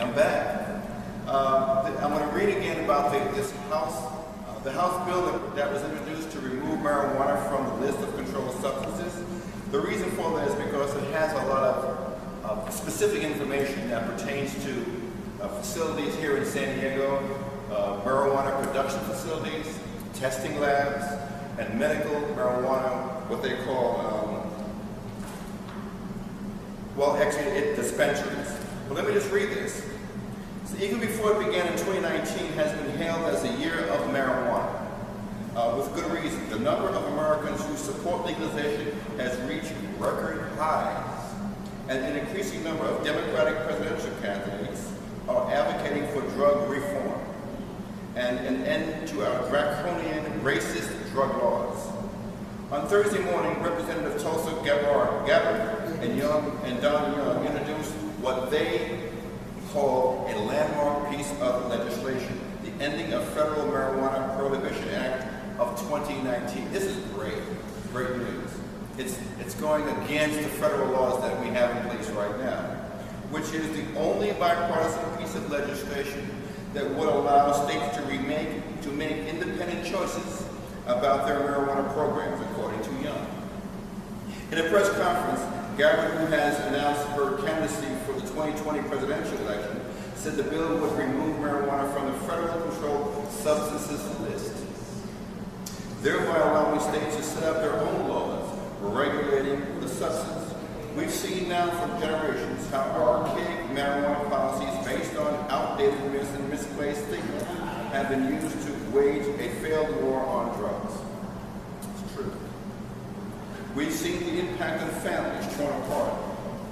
I'm back. I'm going to read again about the House bill that was introduced to remove marijuana from the list of controlled substances. The reason for that is because it has a lot of specific information that pertains to facilities here in San Diego, marijuana production facilities, testing labs, and medical marijuana, what they call, dispensaries. But let me just read this. So even before it began in 2019, has been hailed as the year of marijuana. With good reason. The number of Americans who support legalization has reached record highs, and an increasing number of Democratic presidential candidates are advocating for drug reform and an end to our draconian, racist drug laws. On Thursday morning, Representative Tulsa Gabbard and Don Young introduced what they call a landmark piece of legislation, the Ending of Federal Marijuana Prohibition Act of 2019. This is great news. It's going against the federal laws that we have in place right now, which is the only bipartisan piece of legislation that would allow states to make independent choices about their marijuana programs, according to Young. In a press conference, Gabbard, who has announced her candidacy for the 2020 presidential election, said the bill would remove marijuana from the federal controlled substances list, thereby allowing states to set up their own laws regulating the substance. We've seen now for generations how archaic marijuana policies based on outdated myths and misplaced stigma have been used to wage a failed war on drugs. It's true. We've seen the impact of families torn apart,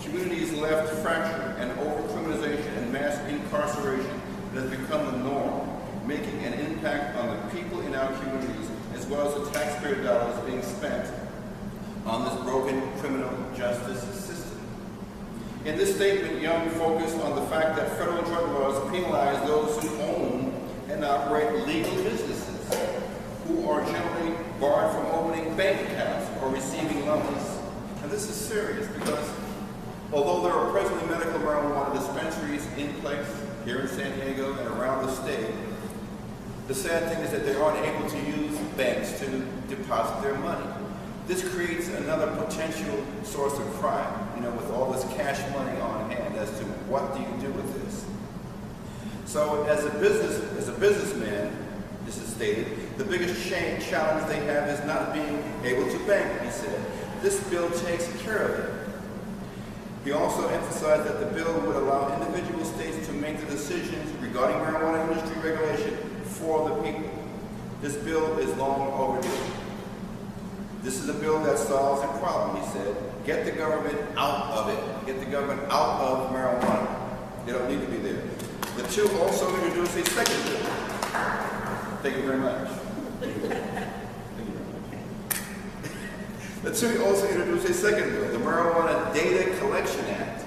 communities left fractured, and over-criminalization and mass incarceration that has become the norm, making an impact on the people in our communities, as well as the taxpayer dollars being spent on this broken criminal justice system. In this statement, Young focused on the fact that federal drug laws penalize those who own and operate legal businesses, who are generally barred from opening bank accounts or receiving loans. And this is serious because although there are presently medical marijuana dispensaries in place here in San Diego and around the state, the sad thing is that they aren't able to use banks to deposit their money. This creates another potential source of crime, with all this cash money on hand, as to what do you do with this. So as a businessman, this is stated, the biggest challenge they have is not being able to bank, he said. This bill takes care of it. He also emphasized that the bill would allow individual states to make the decisions regarding marijuana industry regulation for the people. This bill is long overdue. This is a bill that solves a problem, he said. Get the government out of it. Get the government out of marijuana. They don't need to be there. The two also introduced a second bill. Thank you very much. The two also introduced a second bill, the Marijuana Data Collection Act.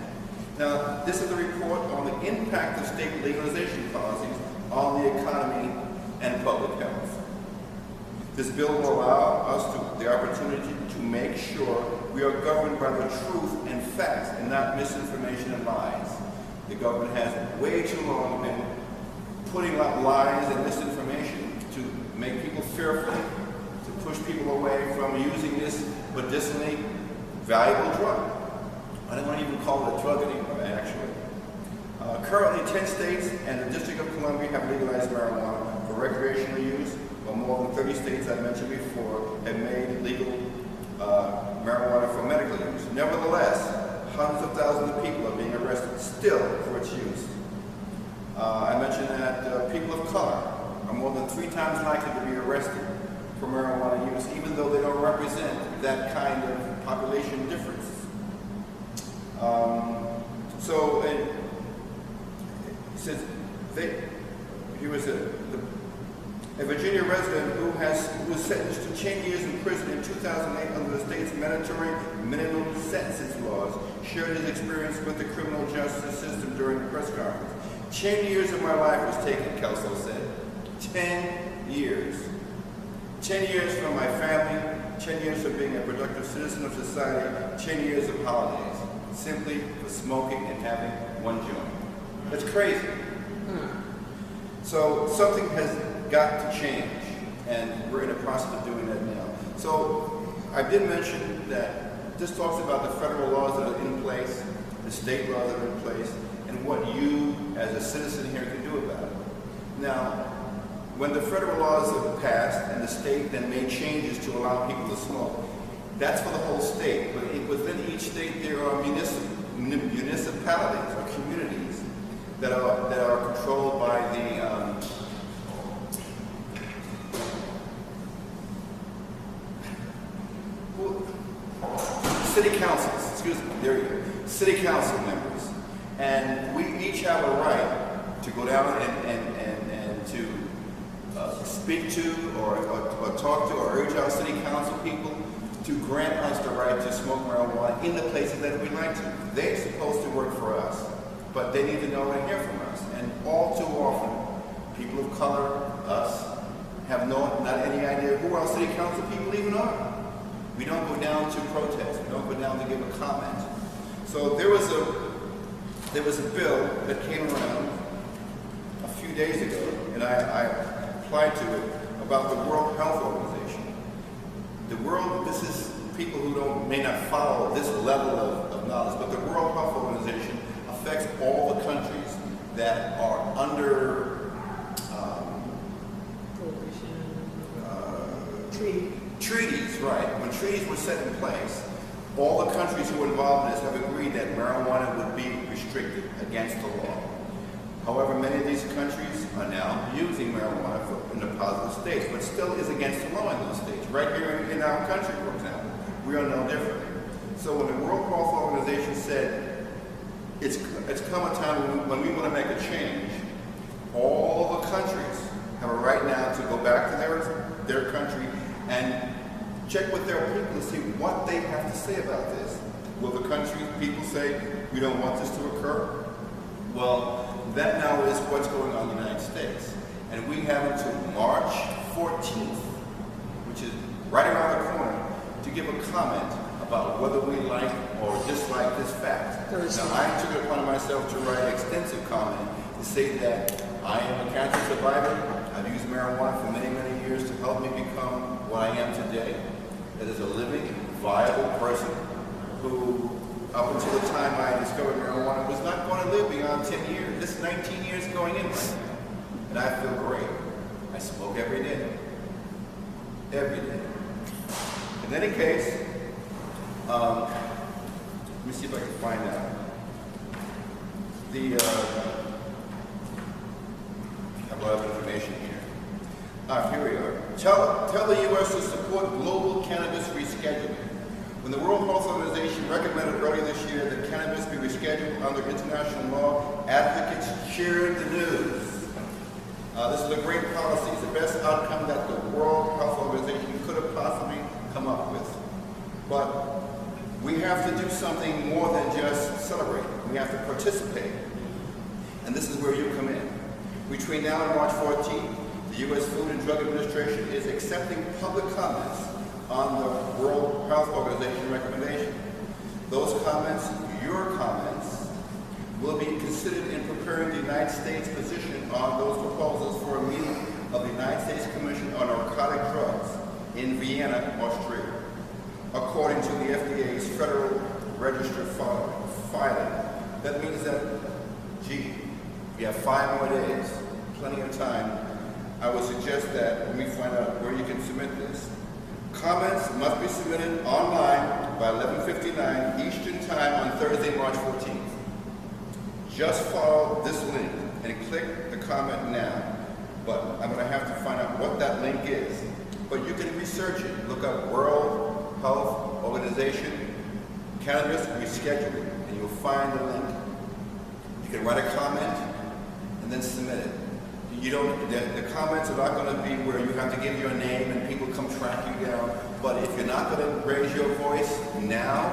Now, this is a report on the impact of state legalization policies on the economy and public health. This bill will allow us the opportunity to make sure we are governed by the truth and facts and not misinformation and lies. The government has way too long been putting out lies and misinformation to make people fearful, to push people away from using this medicinally valuable drug. I don't want to even call it a drug anymore, actually. Currently, 10 states and the District of Columbia have legalized marijuana for recreational use, while more than 30 states I mentioned before have made legal marijuana for medical use. Nevertheless, hundreds of thousands of people are being arrested still for its use. I mentioned that people of color are more than 3 times likely to be arrested for marijuana use, even though they don't represent that kind of population difference. He was a Virginia resident who was sentenced to 10 years in prison in 2008 under the state's mandatory minimum sentences laws, shared his experience with the criminal justice system during the press conference. 10 years of my life was taken, Kelso said. 10 years. 10 years from my family, 10 years of being a productive citizen of society, 10 years of holidays, simply for smoking and having one joint. It's crazy. So something has got to change, and we're in the process of doing that now. So I did mention that this talks about the federal laws that are in place, the state laws that are in place, and what you as a citizen here can do about it. Now, when the federal laws are passed and the state then made changes to allow people to smoke, that's for the whole state. But within each state there are municipalities or communities that are controlled by the city councils, excuse me, there you go, city council members. And we each have a right to go down and to speak to or talk to or urge our city council people to grant us the right to smoke marijuana in the places that we like to. They're supposed to work for us, but they need to know and hear from us. And all too often, people of color, us, have not any idea who our city council people even are. We don't go down to protest. We don't go down to give a comment. So there was a bill that came around a few days ago, and I applied to it, about the World Health Organization. The world, this is people who may not follow this level of knowledge, but the World Health Organization affects all the countries that are under treaties, right. When treaties were set in place, all the countries who were involved in this have agreed that marijuana would be restricted against the law. However, many of these countries are now using marijuana in the positive states, but still is against the law in those states. Right here in our country, for example, we are no different. So when the World Health Organization said it's come a time when we want to make a change, all the countries have a right now to go back to their country and check with their people to see what they have to say about this. Will the country people say, we don't want this to occur? Well, that now is what's going on in the United States. And we have until March 14th, which is right around the corner, to give a comment about whether we like or dislike this fact. Now, I took it upon myself to write an extensive comment to say that I am a cancer survivor. I've used marijuana for many, many years to help me become what I am today. That is a living, viable person who, up until the time I discovered marijuana, was not going to live beyond 10 years. This is 19 years going in right now. And I feel great. I smoke every day. Every day. In any case, let me see if I can find out. I have a lot of information here. Here we are. Tell the U.S. to support global cannabis rescheduling. When the World Health Organization recommended earlier this year that cannabis be rescheduled under international law, advocates cheered the news. This is a great policy. It's the best outcome that the World Health Organization could have possibly come up with. But we have to do something more than just celebrate. We have to participate. And this is where you come in. Between now and March 14th, the U.S. Food and Drug Administration is accepting public comments on the World Health Organization recommendation. Those comments, your comments, will be considered in preparing the United States position on those proposals for a meeting of the United States Commission on Narcotic Drugs in Vienna, Austria, according to the FDA's Federal Register filing. That means that, gee, we have 5 more days, plenty of time. I would suggest that when we find out where you can submit this, comments must be submitted online by 11:59 Eastern Time on Thursday, March 14th. Just follow this link and click the comment now. But I'm going to have to find out what that link is. But you can research it. Look up World Health Organization Cannabis Rescheduling, and you'll find the link. You can write a comment and then submit it. The comments are not going to be where you have to give your name and people come track you down. But if you're not going to raise your voice now,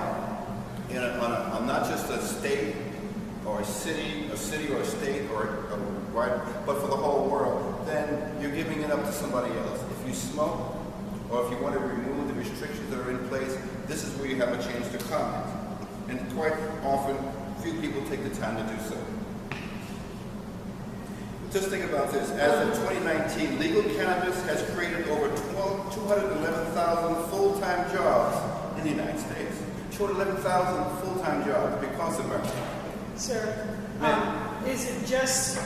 on not just a state or a city or a state but for the whole world, then you're giving it up to somebody else. If you smoke, or if you want to remove the restrictions that are in place, this is where you have a chance to comment. And quite often, few people take the time to do so. Just think about this. As of 2019, legal cannabis has created over 211,000 full-time jobs in the United States. 211,000 full-time jobs because of marijuana. Sir, is it just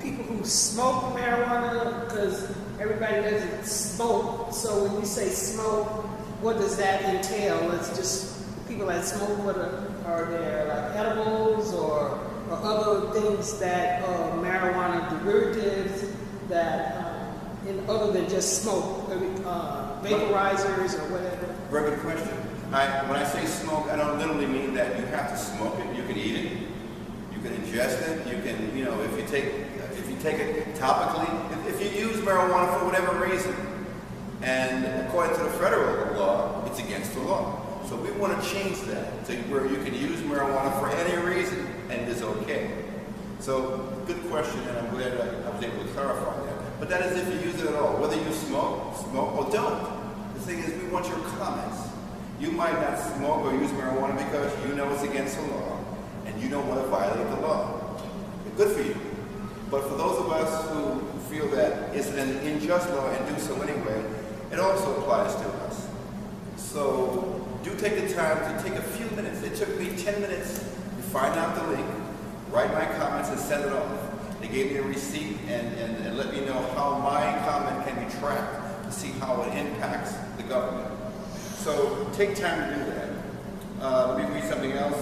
people who smoke marijuana? Because everybody doesn't smoke. So when you say smoke, what does that entail? It's just people that smoke. What are there like edibles or other things that are marijuana derivatives that other than just smoke, vaporizers or whatever? Very good question. When I say smoke, I don't literally mean that you have to smoke it. You can eat it. You can ingest it. You can, you know, if you take it topically, if you use marijuana for whatever reason, and according to the federal law, it's against the law. So we want to change that to where you can use marijuana for any reason, and it is okay. So, good question, and I'm glad I was able to clarify that. But that is if you use it at all. Whether you smoke or don't. The thing is, we want your comments. You might not smoke or use marijuana because you know it's against the law, and you don't want to violate the law. Good for you. But for those of us who feel that it's an unjust law and do so anyway, it also applies to us. So, do take the time to take a few minutes. It took me 10 minutes to find out the link, write my comments, and send it off. They gave me a receipt and let me know how my comment can be tracked to see how it impacts the government. So take time to do that. Let me read something else.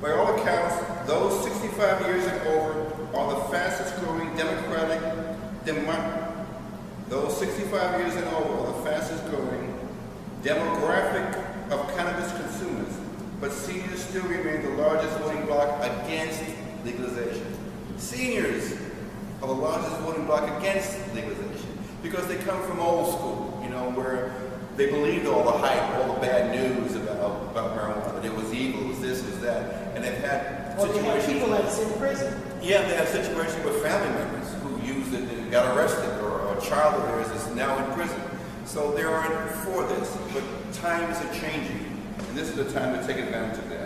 By all accounts, those 65 years and over are the fastest growing those 65 years and over are the fastest growing demographic of cannabis consumers, but seniors still remain the largest voting bloc against legalization. Seniors are the largest voting bloc against legalization because they come from old school, you know, where they believed all the hype, all the bad news about marijuana, that it was evil, it was this, it was that, and they've had situations. They have people that's in prison. Yeah, they have situations with family members who used it and got arrested, or a child of theirs is now in prison. So they aren't for this, but times are changing, and this is the time to take advantage of that.